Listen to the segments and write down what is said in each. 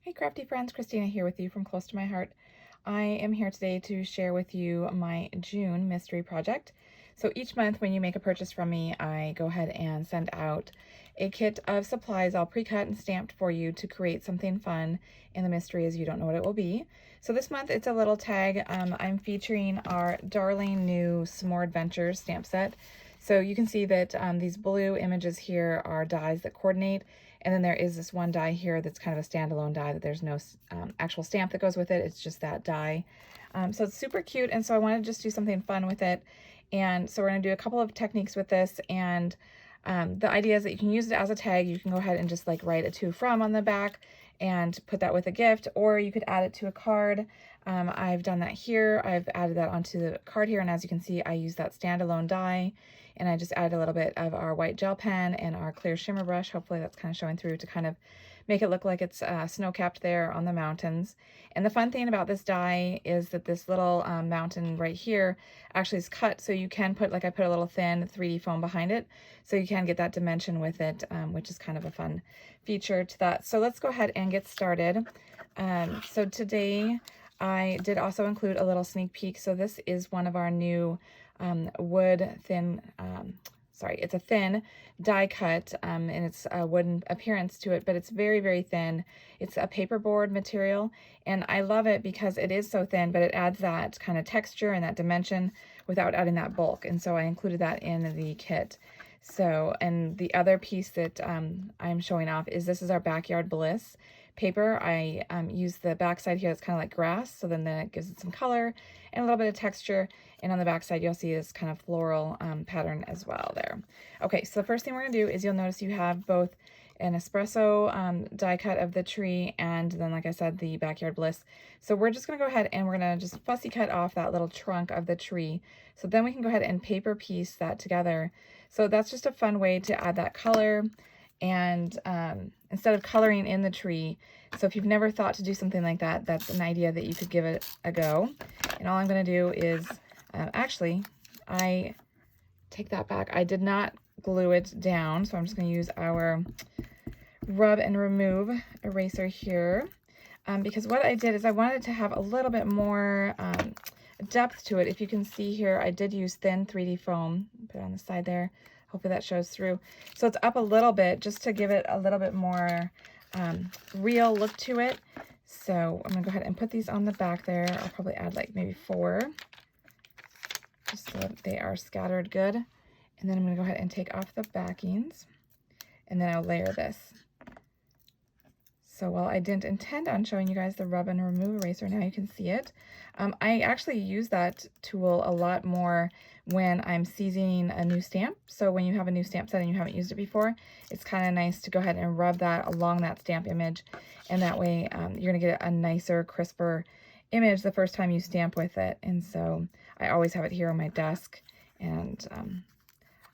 Hey crafty friends, Christina here with you from Close to My Heart. I am here today to share with you my June mystery project. So each month when you make a purchase from me, I go ahead and send out a kit of supplies all pre-cut and stamped for you to create something fun, and the mystery is you don't know what it will be. So this month it's a little tag. I'm featuring our darling new S'more Adventures stamp set. So you can see that these blue images here are dies that coordinate, and then there is this one die here that's kind of a standalone die that there's no actual stamp that goes with it. It's just that die. So it's super cute, and so I want to just do something fun with it. And so we're going to do a couple of techniques with this, and the idea is that you can use it as a tag. You can go ahead and just like write a to from on the back and put that with a gift, or you could add it to a card. I've done that here. I've added that onto the card here, and as you can see, I use that standalone die, and I just added a little bit of our white gel pen and our clear shimmer brush. Hopefully that's kind of showing through to kind of make it look like it's snow-capped there on the mountains. And the fun thing about this die is that this little mountain right here actually is cut, so you can put, like I put a little thin 3D foam behind it, so you can get that dimension with it, which is kind of a fun feature to that. So let's go ahead and get started. So today I did also include a little sneak peek. So this is one of our new wood thin, it's a thin die cut, and it's a wooden appearance to it, but it's very, very thin. It's a paperboard material, and I love it because it is so thin, but it adds that kind of texture and that dimension without adding that bulk, and so I included that in the kit. So, and the other piece that I'm showing off is this is our Backyard Bliss paper. I use the back side here that's kind of like grass, so then it gives it some color and a little bit of texture, and on the back side you'll see this kind of floral pattern as well there. Okay, so the first thing we're going to do is you'll notice you have both an espresso die cut of the tree, and then, like I said, the Backyard Bliss. So we're just going to go ahead and we're going to just fussy cut off that little trunk of the tree, so then we can go ahead and paper piece that together. So that's just a fun way to add that color, and instead of coloring in the tree. So if you've never thought to do something like that, that's an idea that you could give it a go. And all I'm going to do is, actually, I take that back. I did not glue it down, so I'm just going to use our rub and remove eraser here, because what I did is I wanted to have a little bit more depth to it. If you can see here, I did use thin 3D foam. Put it on the side there. Hopefully that shows through. So it's up a little bit just to give it a little bit more real look to it. So I'm gonna go ahead and put these on the back there. I'll probably add like maybe 4, just so that they are scattered good. And then I'm gonna go ahead and take off the backings, and then I'll layer this. So while I didn't intend on showing you guys the rub and remove eraser, now you can see it. I actually use that tool a lot more when I'm seasoning a new stamp. So when you have a new stamp set and you haven't used it before, it's kind of nice to go ahead and rub that along that stamp image, and that way you're gonna get a nicer, crisper image the first time you stamp with it. And so I always have it here on my desk, and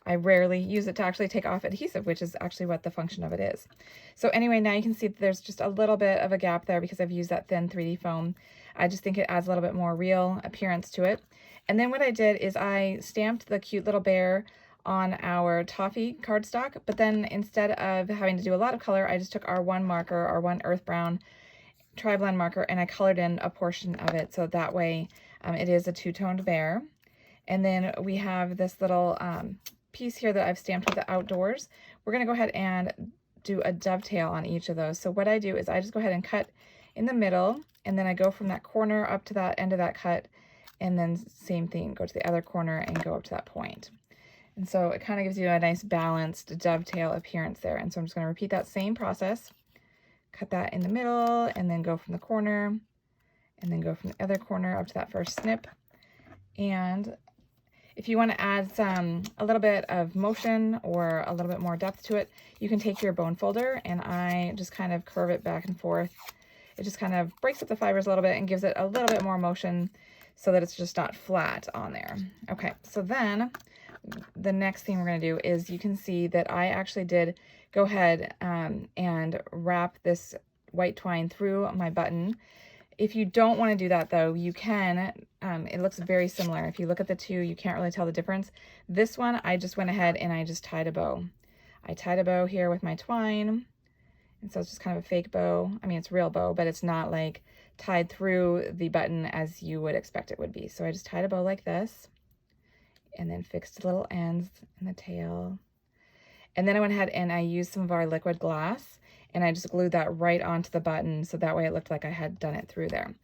I rarely use it to actually take off adhesive, which is actually what the function of it is. So anyway, now you can see that there's just a little bit of a gap there because I've used that thin 3D foam. I just think it adds a little bit more real appearance to it. And then what I did is I stamped the cute little bear on our toffee cardstock, but then instead of having to do a lot of color, I just took our one marker, our one earth brown tri-blend marker, and I colored in a portion of it, so that way it is a two-toned bear. And then we have this little piece here that I've stamped with the outdoors. We're going to go ahead and do a dovetail on each of those. So what I do is I just go ahead and cut in the middle, and then I go from that corner up to that end of that cut, and then same thing, go to the other corner and go up to that point. And so it kind of gives you a nice balanced dovetail appearance there. And so I'm just going to repeat that same process, cut that in the middle, and then go from the corner, and then go from the other corner up to that first snip. And if you want to add a little bit of motion or a little bit more depth to it, you can take your bone folder, and I just kind of curve it back and forth. It just kind of breaks up the fibers a little bit and gives it a little bit more motion so that it's just not flat on there. Okay, so then the next thing we're going to do is you can see that I actually did go ahead and wrap this white twine through my button. If you don't want to do that though, you can. It looks very similar. If you look at the two, you can't really tell the difference. This one, I just went ahead and I just tied a bow. I tied a bow here with my twine, And so it's just kind of a fake bow. I mean, it's a real bow, but it's not like tied through the button as you would expect it would be. So I just tied a bow like this and then fixed the little ends in the tail. And then I went ahead and I used some of our liquid glass and I just glued that right onto the button so that way it looked like I had done it through there.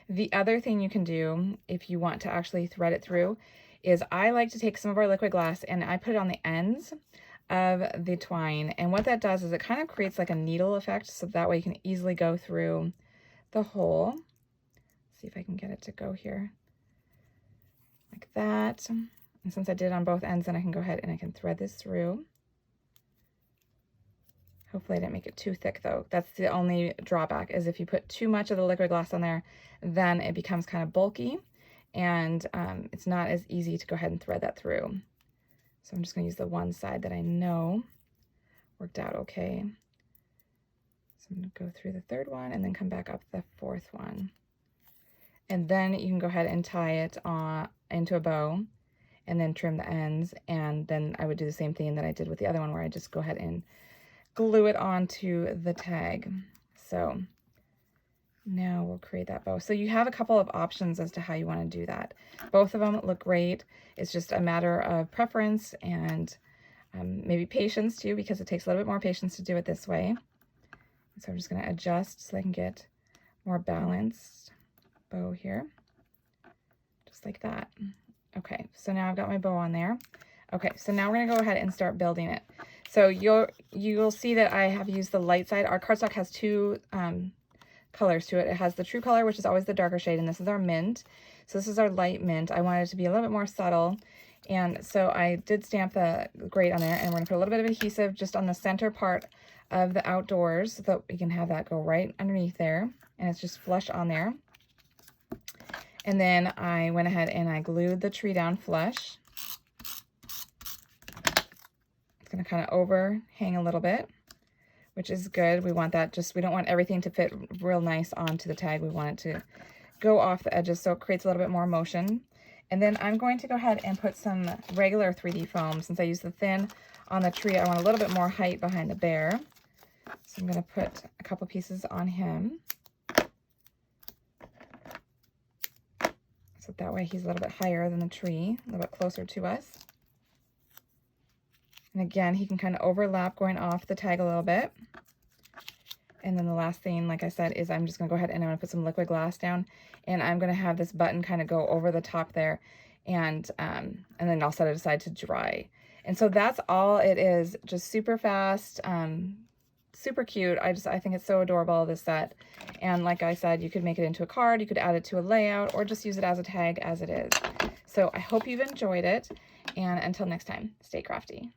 The other thing you can do if you want to actually thread it through is I like to take some of our liquid glass and I put it on the ends of the twine. And what that does is it kind of creates like a needle effect so that way you can easily go through the hole. See if I can get it to go here like that. And since I did it on both ends, then I can go ahead and I can thread this through. Hopefully I didn't make it too thick though. That's the only drawback, is if you put too much of the liquid glass on there, then it becomes kind of bulky and it's not as easy to go ahead and thread that through. So I'm just going to use the one side that I know worked out okay. So I'm going to go through the third one and then come back up the fourth one. And then you can go ahead and tie it into a bow and then trim the ends. And then I would do the same thing that I did with the other one, where I just go ahead and glue it onto the tag. So now we'll create that bow. So you have a couple of options as to how you want to do that. Both of them look great. It's just a matter of preference and maybe patience too, because it takes a little bit more patience to do it this way. So I'm just going to adjust so I can get more balanced bow here, just like that. Okay, so now I've got my bow on there. Okay, so now we're going to go ahead and start building it. So you'll see that I have used the light side. Our cardstock has two colors to it. It has the true color, which is always the darker shade, and this is our mint. So this is our light mint. I wanted it to be a little bit more subtle, and so I did stamp the grate on there, and we're going to put a little bit of adhesive just on the center part of the outdoors so that we can have that go right underneath there, and it's just flush on there. And then I went ahead and I glued the tree down flush. It's going to kind of overhang a little bit, which is good. We want that we don't want everything to fit real nice onto the tag. We want it to go off the edges so it creates a little bit more motion. And then I'm going to go ahead and put some regular 3D foam. Since I used the thin on the tree, I want a little bit more height behind the bear. So I'm going to put a couple pieces on him. So that way he's a little bit higher than the tree, a little bit closer to us. And again, he can kind of overlap going off the tag a little bit. And then the last thing, like I said, is I'm just going to go ahead and I'm going to put some liquid glass down. And I'm going to have this button kind of go over the top there. And then I'll set it aside to dry. And so that's all it is. Just super fast, super cute. I think it's so adorable, this set. And like I said, you could make it into a card, you could add it to a layout, or just use it as a tag as it is. So I hope you've enjoyed it. And until next time, stay crafty.